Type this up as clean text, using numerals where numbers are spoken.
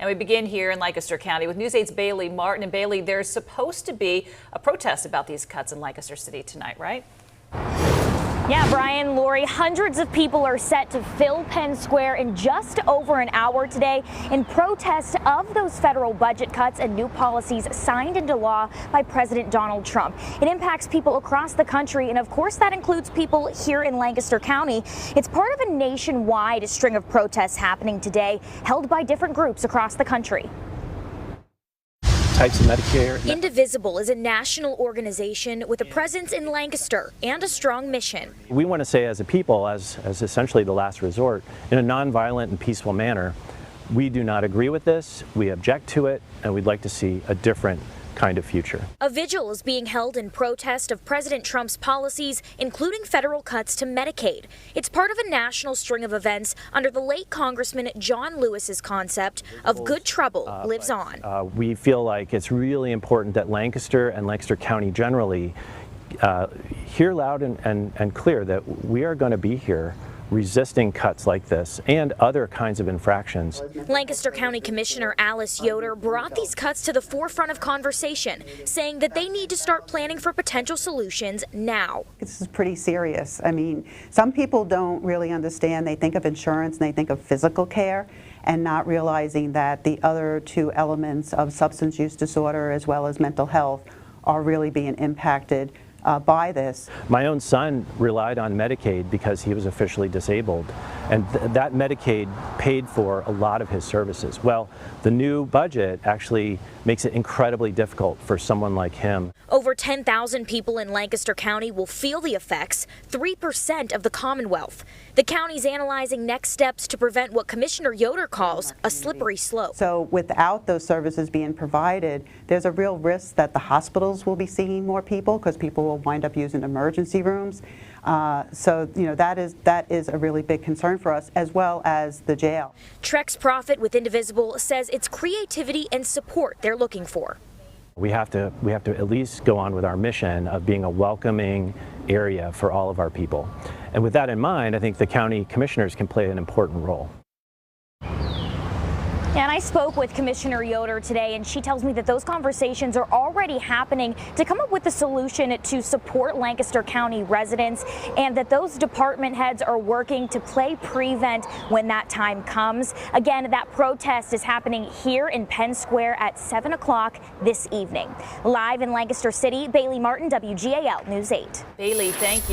And we begin here in Lancaster County with News 8's Bailey Martin. And Bailey, there's supposed to be a protest about these cuts in Lancaster City tonight, right? Yeah, Brian, Lori, hundreds of people are set to fill Penn Square in just over an hour today in protest of those federal budget cuts and new policies signed into law by President Donald Trump. It impacts people across the country, and of course that includes people here in Lancaster County. It's part of a nationwide string of protests happening today, held by different groups across the country. Types of Medicare. Indivisible is a national organization with a presence in Lancaster and a strong mission. We want to say as a people, as essentially the last resort, in a nonviolent and peaceful manner, we do not agree with this, we object to it, and we'd like to see a different kind of future. A vigil is being held in protest of President Trump's policies, including federal cuts to Medicaid. It's part of a national string of events under the late Congressman John Lewis's concept of good trouble lives on. We feel like it's really important that Lancaster and Lancaster County generally hear loud and clear that we are going to be here resisting cuts like this and other kinds of infractions. Lancaster County Commissioner Alice Yoder brought these cuts to the forefront of conversation, saying that they need to start planning for potential solutions now. This is pretty serious. I mean, some people don't really understand. They think of insurance and they think of physical care, and not realizing that the other two elements of substance use disorder as well as mental health are really being impacted by this. My own son relied on Medicaid because he was officially disabled, and that Medicaid paid for a lot of his services. Well, the new budget actually makes it incredibly difficult for someone like him. Over 10,000 people in Lancaster County will feel the effects, 3% of the Commonwealth. The county's analyzing next steps to prevent what Commissioner Yoder calls a slippery slope. So without those services being provided, there's a real risk that the hospitals will be seeing more people because people will wind up using emergency rooms. So, you know, that is a really big concern for us, as well as the jail. Trex Profit with Indivisible says it's creativity and support they're looking for. We have to at least go on with our mission of being a welcoming area for all of our people. And with that in mind, I think the county commissioners can play an important role. And I spoke with Commissioner Yoder today, and she tells me that those conversations are already happening to come up with a solution to support Lancaster County residents, and that those department heads are working to play prevent when that time comes. Again, that protest is happening here in Penn Square at 7 o'clock this evening. Live in Lancaster City, Bailey Martin, WGAL News 8. Bailey, thank you.